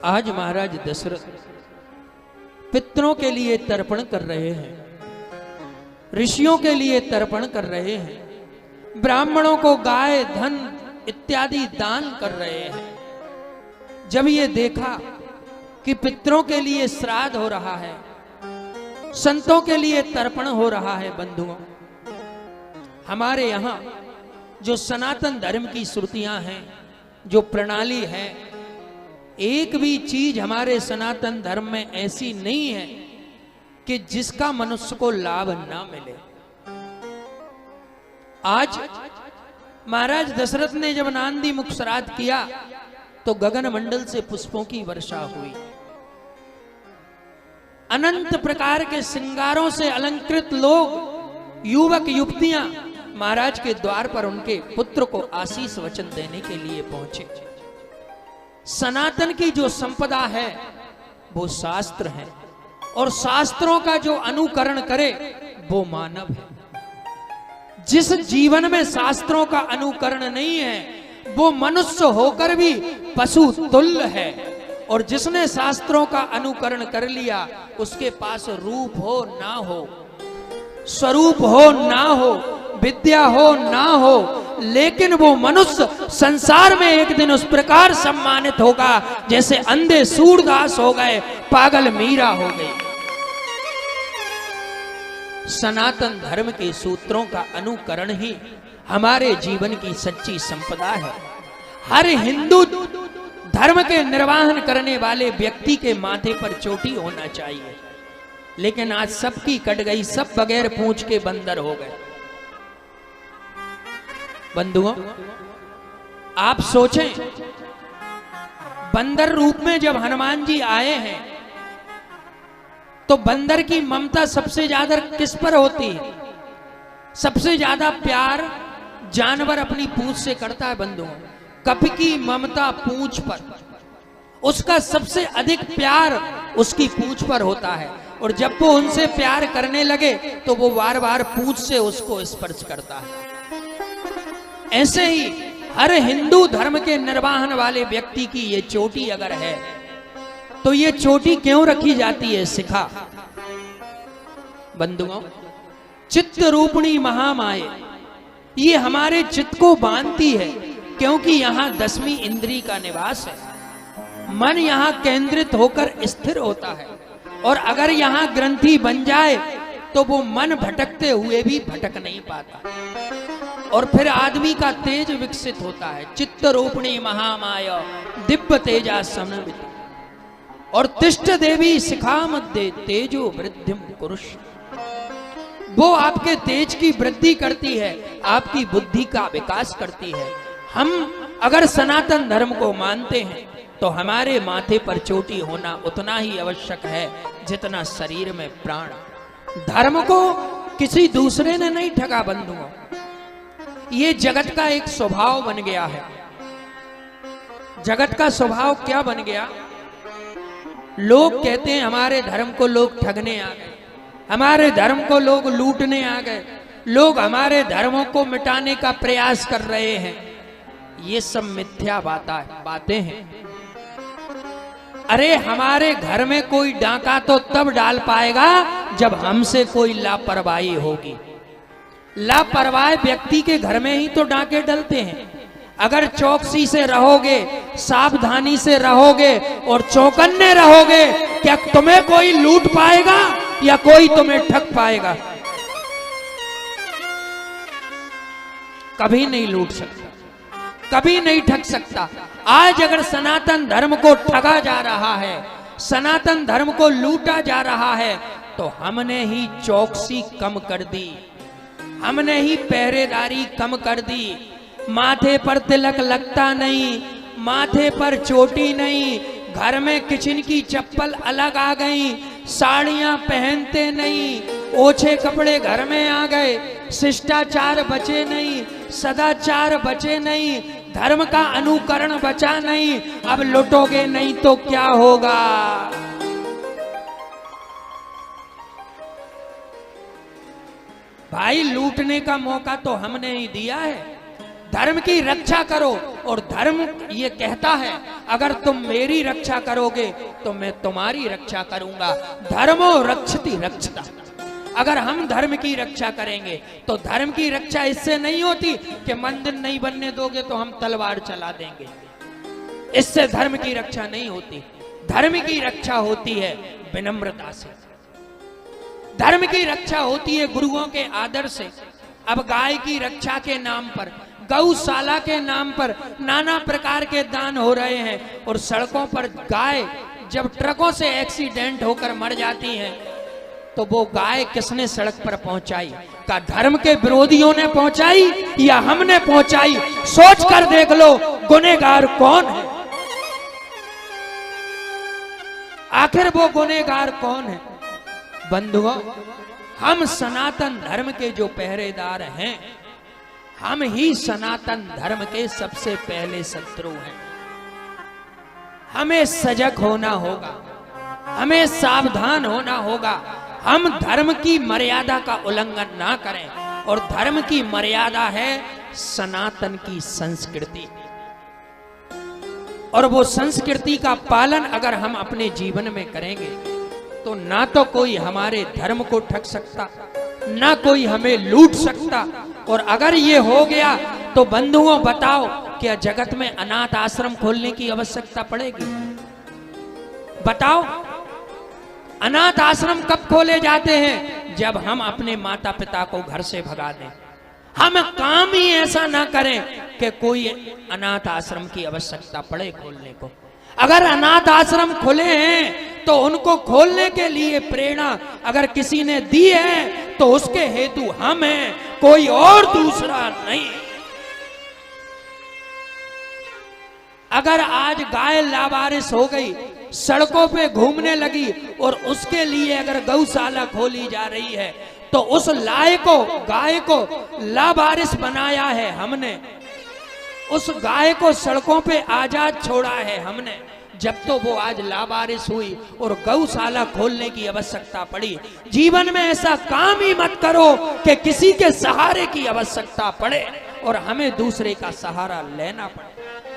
आज महाराज दशरथ पितरों के लिए तर्पण कर रहे हैं, ऋषियों के लिए तर्पण कर रहे हैं, ब्राह्मणों को गाय धन इत्यादि दान कर रहे हैं। जब ये देखा कि पितरों के लिए श्राद्ध हो रहा है, संतों के लिए तर्पण हो रहा है, बंधुओं, हमारे यहां जो सनातन धर्म की श्रुतियां हैं, जो प्रणाली है, एक भी चीज हमारे सनातन धर्म में ऐसी नहीं है कि जिसका मनुष्य को लाभ ना मिले। आज महाराज दशरथ ने जब नांदी मुख श्राद्ध किया तो गगन मंडल से पुष्पों की वर्षा हुई, अनंत प्रकार के श्रृंगारों से अलंकृत लोग, युवक युवतियां महाराज के द्वार पर उनके पुत्र को आशीष वचन देने के लिए पहुंचे। सनातन की जो संपदा है वो शास्त्र है, और शास्त्रों का जो अनुकरण करे वो मानव है। जिस जीवन में शास्त्रों का अनुकरण नहीं है वो मनुष्य होकर भी पशु तुल्य है, और जिसने शास्त्रों का अनुकरण कर लिया उसके पास रूप हो ना हो, स्वरूप हो ना हो, विद्या हो ना हो, लेकिन वो मनुष्य संसार में एक दिन उस प्रकार सम्मानित होगा जैसे अंधे सूरदास हो गए, पागल मीरा हो गई। सनातन धर्म के सूत्रों का अनुकरण ही हमारे जीवन की सच्ची संपदा है। हर हिंदू धर्म के निर्वाहन करने वाले व्यक्ति के माथे पर चोटी होना चाहिए, लेकिन आज सबकी कट गई, सब बगैर पूंछ के बंदर हो गए। बंधुओं, आप सोचें, बंदर रूप में जब हनुमान जी आए हैं तो बंदर की ममता सबसे ज्यादा किस पर होती है? सबसे ज्यादा प्यार जानवर अपनी पूंछ से करता है। बंधुओं, कपि की ममता पूंछ पर, उसका सबसे अधिक प्यार उसकी पूंछ पर होता है, और जब वो उनसे प्यार करने लगे तो वो बार बार पूंछ से उसको स्पर्श करता है। ऐसे ही हर हिंदू धर्म के निर्वाहन वाले व्यक्ति की ये चोटी अगर है तो ये चोटी क्यों रखी जाती है? सिखा। बंधुओं, चित्त रूपणी महामाये, ये हमारे चित्त को बांधती है, क्योंकि यहां 10वीं इंद्री का निवास है। मन यहां केंद्रित होकर स्थिर होता है, और अगर यहां ग्रंथि बन जाए तो वो मन भटकते हुए भी भटक नहीं पाता, और फिर आदमी का तेज विकसित होता है। चित्त रूपणी महामाया दिव्य तेजा समन्वित, और तिष्ठ देवी शिखा मध्य तेजो वृद्धिम कुरुष, वो आपके तेज की वृद्धि करती है, आपकी बुद्धि का विकास करती है। हम अगर सनातन धर्म को मानते हैं तो हमारे माथे पर चोटी होना उतना ही आवश्यक है जितना शरीर में प्राण। धर्म को किसी दूसरे ने नहीं ठगा। बंधुओं, ये जगत का एक स्वभाव बन गया है। जगत का स्वभाव क्या बन गया? लोग कहते हैं हमारे धर्म को लोग ठगने आ गए, हमारे धर्म को लोग लूटने आ गए, लोग हमारे धर्मों को मिटाने का प्रयास कर रहे हैं। ये सब मिथ्या बातें हैं। अरे हमारे घर में कोई डाका तो तब डाल पाएगा जब हमसे कोई लापरवाही होगी। लापरवाह व्यक्ति के घर में ही तो डाके डलते हैं। अगर चौकसी से रहोगे, सावधानी से रहोगे और चौकन्ने रहोगे, क्या तुम्हें कोई लूट पाएगा या कोई तुम्हें ठग पाएगा? कभी नहीं लूट सकता, कभी नहीं ठग सकता। आज अगर सनातन धर्म को ठगा जा रहा है, सनातन धर्म को लूटा जा रहा है, तो हमने ही चौकसी कम कर दी, हमने ही पहरेदारी कम कर दी। माथे पर तिलक लगता नहीं, माथे पर चोटी नहीं, घर में किचन की चप्पल अलग आ गई, साड़ियां पहनते नहीं, ओछे कपड़े घर में आ गए, शिष्टाचार बचे नहीं, सदाचार बचे नहीं, धर्म का अनुकरण बचा नहीं। अब लुटोगे नहीं तो क्या होगा? भाई, लूटने का मौका तो हमने ही दिया है। धर्म की रक्षा करो। और धर्म ये कहता है अगर तुम मेरी रक्षा करोगे तो मैं तुम्हारी रक्षा करूंगा। धर्मो रक्षति रक्षता। अगर हम धर्म की रक्षा करेंगे तो धर्म की रक्षा इससे नहीं होती कि मंदिर नहीं बनने दोगे तो हम तलवार चला देंगे, इससे धर्म की रक्षा नहीं होती। धर्म की रक्षा होती है विनम्रता से, धर्म की रक्षा होती है गुरुओं के आदर से। अब गाय की रक्षा के नाम पर, गौशाला के नाम पर नाना प्रकार के दान हो रहे हैं और सड़कों पर गाय जब ट्रकों से एक्सीडेंट होकर मर जाती हैं तो वो गाय किसने सड़क पर पहुंचाई? का धर्म के विरोधियों ने पहुंचाई या हमने पहुंचाई? सोच कर देख लो गुनहगार कौन है, आखिर वो गुनहगार कौन है? बंधुओं, हम सनातन धर्म के जो पहरेदार हैं, हम ही सनातन धर्म के सबसे पहले शत्रु हैं। हमें सजग होना होगा, हमें सावधान होना होगा। हम धर्म की मर्यादा का उल्लंघन ना करें, और धर्म की मर्यादा है सनातन की संस्कृति। और वो संस्कृति का पालन अगर हम अपने जीवन में करेंगे तो ना तो कोई हमारे धर्म को ठग सकता, ना कोई हमें लूट सकता। और अगर ये हो गया तो बंधुओं बताओ, क्या जगत में अनाथ आश्रम खोलने की आवश्यकता पड़ेगी? बताओ, अनाथ आश्रम कब खोले जाते हैं? जब हम अपने माता पिता को घर से भगा दें। हम काम ही ऐसा ना करें कि कोई अनाथ आश्रम की आवश्यकता पड़े खोलने को। अगर अनाथ आश्रम खुले हैं तो उनको खोलने के लिए प्रेरणा अगर किसी ने दी है तो उसके हेतु हम हैं, कोई और दूसरा नहीं। अगर आज गाय लावारिस हो गई, सड़कों पे घूमने लगी, और उसके लिए अगर गौशाला खोली जा रही है तो उस गाय को लावारिस बनाया है हमने, उस गाय को सड़कों पे आजाद छोड़ा है हमने। जब तो वो आज लावारिस हुई और गौशाला खोलने की आवश्यकता पड़ी। जीवन में ऐसा काम ही मत करो कि किसी के सहारे की आवश्यकता पड़े और हमें दूसरे का सहारा लेना पड़े।